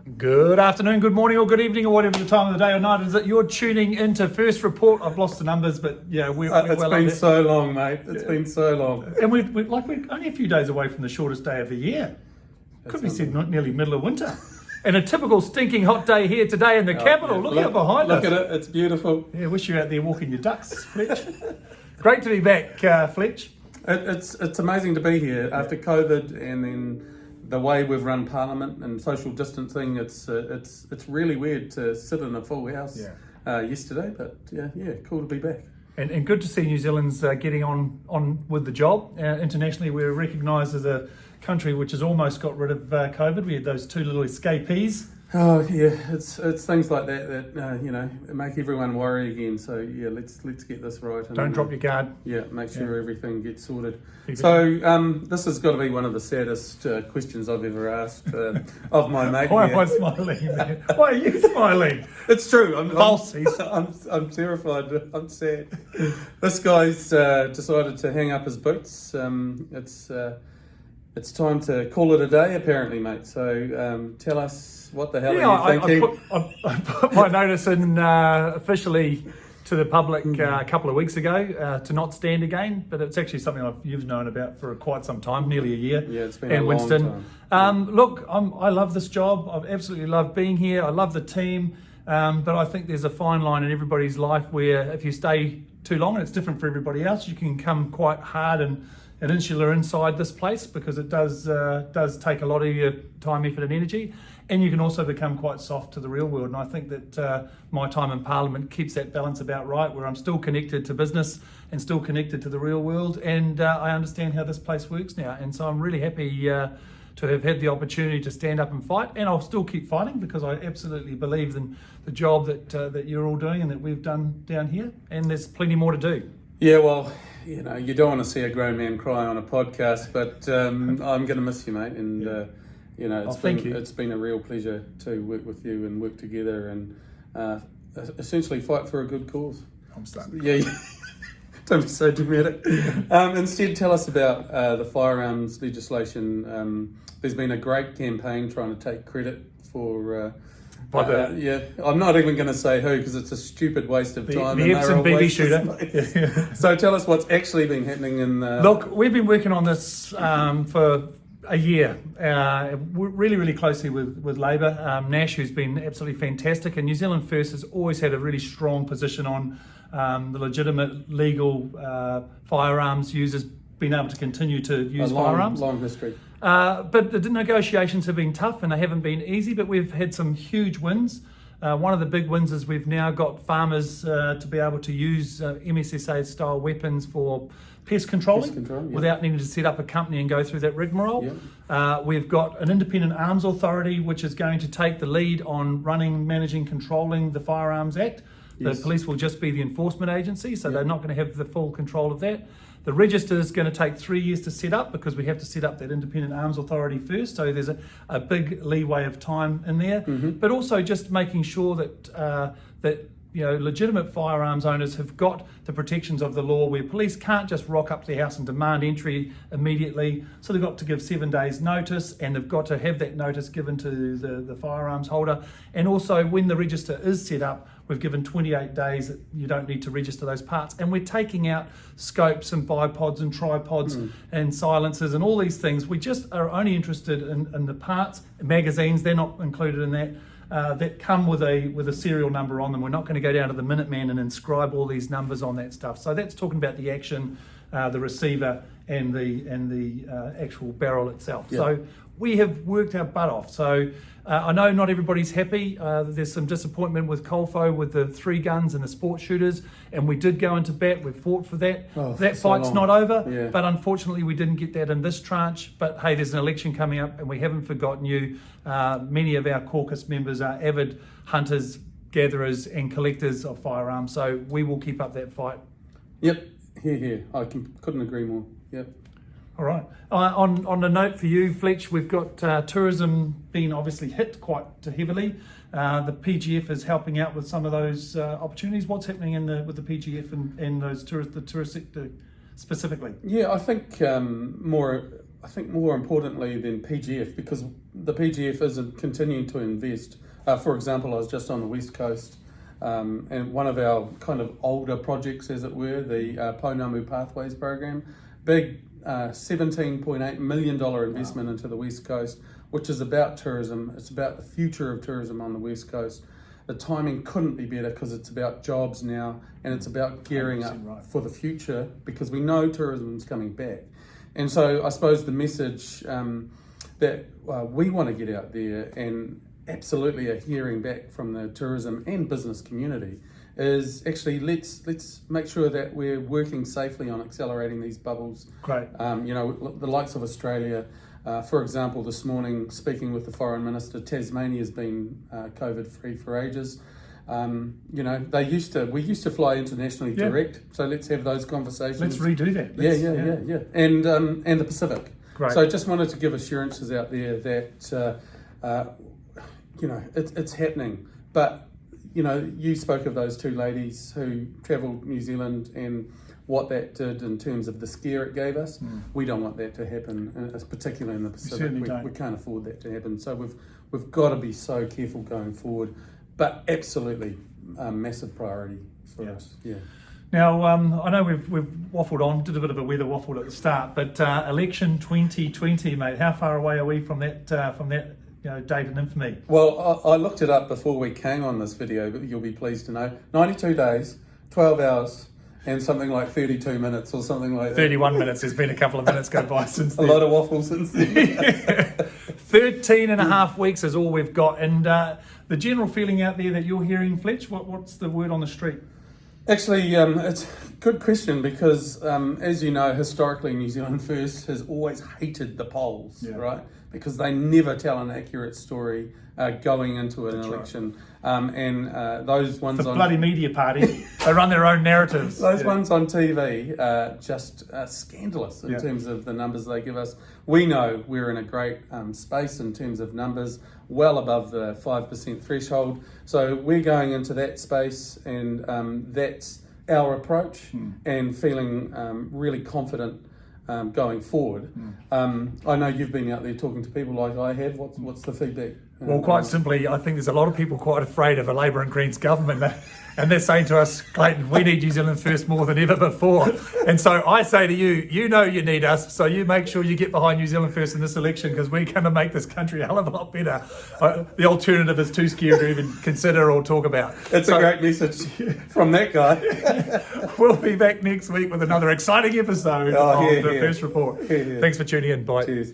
Good afternoon, good morning, or good evening, or whatever the time of the day or night is that you're tuning into First Report. I've lost the numbers, but yeah, we're It's well been under. so long, mate. It's been so long. And we're only a few days away from the shortest day of the year. Could be said nearly middle of winter. And a typical stinking hot day here today in the capital. Look out behind us. Look at it. It's beautiful. Yeah, wish you were out there walking your ducks, Fletch. Great to be back, Fletch. It's amazing to be here after COVID and then the way we've run Parliament and social distancing. It's really weird to sit in a full house yesterday, but yeah, cool to be back. And good to see New Zealand's getting on with the job. Internationally, we're recognised as a country which has almost got rid of COVID. We had those two little escapees. Oh yeah, it's things like that make everyone worry again. So yeah, let's get this right. And, Don't drop your guard. Yeah, make sure everything gets sorted. So this has got to be one of the saddest questions I've ever asked of my mate. Why am I smiling, man? Why are you smiling? It's true. I'm false. I'm terrified. I'm sad. This guy's decided to hang up his boots. It's time to call it a day, apparently, mate. So tell us, what the hell are you thinking? I put my notice in officially to the public a couple of weeks ago to not stand again, but it's actually something you've known about for quite some time, nearly a year. Yeah, it's been a long time. Look, I love this job. I've absolutely loved being here. I love the team, but I think there's a fine line in everybody's life where if you stay too long, and it's different for everybody else, you can come quite hard and insular inside this place because it does take a lot of your time, effort and energy, and you can also become quite soft to the real world. And I think that my time in Parliament keeps that balance about right, where I'm still connected to business and still connected to the real world, and I understand how this place works now. And so I'm really happy to have had the opportunity to stand up and fight, and I'll still keep fighting because I absolutely believe in the job that you're all doing and that we've done down here, and there's plenty more to do. Yeah, well, you don't want to see a grown man cry on a podcast, but I'm going to miss you, mate. And it's been a real pleasure to work with you and work together and essentially fight for a good cause. I'm starting. Yeah. Don't be so dramatic. Instead, tell us about the firearms legislation. There's been a great campaign trying to take credit for. I'm not even going to say who because it's a stupid waste of time. The Epson BB shooter. So tell us what's actually been happening in. Look, we've been working on this for a year, really, really closely with Labor. Nash, who's been absolutely fantastic, and New Zealand First has always had a really strong position on the legitimate, legal firearms users being able to continue to use firearms. Long history. But the negotiations have been tough and they haven't been easy, but we've had some huge wins. One of the big wins is we've now got farmers to be able to use MSSA style weapons for pest controlling without needing to set up a company and go through that rigmarole. We've got an independent arms authority which is going to take the lead on running, managing, controlling the Firearms Act. The police will just be the enforcement agency, so they're not going to have the full control of that. The register is going to take 3 years to set up because we have to set up that independent arms authority first. So there's a big leeway of time in there, but also just making sure that legitimate firearms owners have got the protections of the law where police can't just rock up to their house and demand entry immediately. So they've got to give 7 days notice, and they've got to have that notice given to the firearms holder. And also when the register is set up, we've given 28 days that you don't need to register those parts. And we're taking out scopes and bipods and tripods and silencers and all these things. We just are only interested in the parts. Magazines, they're not included in that. That come with a serial number on them. We're not going to go down to the Minuteman and inscribe all these numbers on that stuff. So that's talking about the action, the receiver, and the actual barrel itself. Yeah. So we have worked our butt off. So I know not everybody's happy. There's some disappointment with Colfo with the 3 guns and the sports shooters, and we did go into bat. We fought for that. That fight's not over, but unfortunately we didn't get that in this tranche. But hey, there's an election coming up, and we haven't forgotten you. Many of our caucus members are avid hunters, gatherers, and collectors of firearms, so we will keep up that fight. Yep, here. I couldn't agree more. Yep. All right. On the note for you, Fletch, we've got tourism being obviously hit quite heavily. The PGF is helping out with some of those opportunities. What's happening with the PGF and the tourist sector specifically? Yeah, I think I think more importantly than PGF, because the PGF isn't continuing to invest. For example, I was just on the West Coast, and one of our kind of older projects, as it were, the Pounamu Pathways program, big $17.8 million investment into the West Coast, which is about tourism. It's about the future of tourism on the West Coast. The timing couldn't be better because it's about jobs now, and it's about gearing up for the future, because we know tourism's coming back. And so I suppose the message that we want to get out there, and absolutely are hearing back from the tourism and business community, is actually let's make sure that we're working safely on accelerating these bubbles. Great. The likes of Australia, for example, this morning speaking with the Foreign Minister, Tasmania's been COVID free for ages. We used to fly internationally direct, so let's have those conversations. Let's redo that. Yeah. And the Pacific. Great. So I just wanted to give assurances out there that it's happening. But you spoke of those two ladies who travelled New Zealand and what that did in terms of the scare it gave us. We don't want that to happen, particularly in the Pacific. We can't afford that to happen. So we've got to be so careful going forward. But absolutely a massive priority for us. Yeah. Now, I know we've waffled on, did a bit of a weather waffle at the start, but election 2020, mate, how far away are we from that date and infamy? Well, I looked it up before we came on this video, but you'll be pleased to know. 92 days, 12 hours, and something like 32 minutes or something like that. 31 minutes. There's been a couple of minutes go by since then. A lot of waffle since then. 13 and a half weeks is all we've got. And the general feeling out there that you're hearing, Fletch, what's the word on the street? Actually, it's a good question, because, as you know, historically New Zealand First has always hated the polls, right? Because they never tell an accurate story going into an election. And those ones the bloody media party, they run their own narratives. Those ones on TV are just scandalous in terms of the numbers they give us. We know we're in a great space in terms of numbers, well above the 5% threshold. So we're going into that space, and that's our approach, and feeling really confident going forward. I know you've been out there talking to people like I have. What's the feedback? Well, quite simply, I think there's a lot of people quite afraid of a Labour and Greens government, and they're saying to us, Clayton, we need New Zealand First more than ever before. And so I say to you, you need us, so you make sure you get behind New Zealand First in this election, because we're going to make this country a hell of a lot better. The alternative is too scary to even consider or talk about. It's a great message from that guy. We'll be back next week with another exciting episode of the First Report. Thanks for tuning in. Bye. Cheers.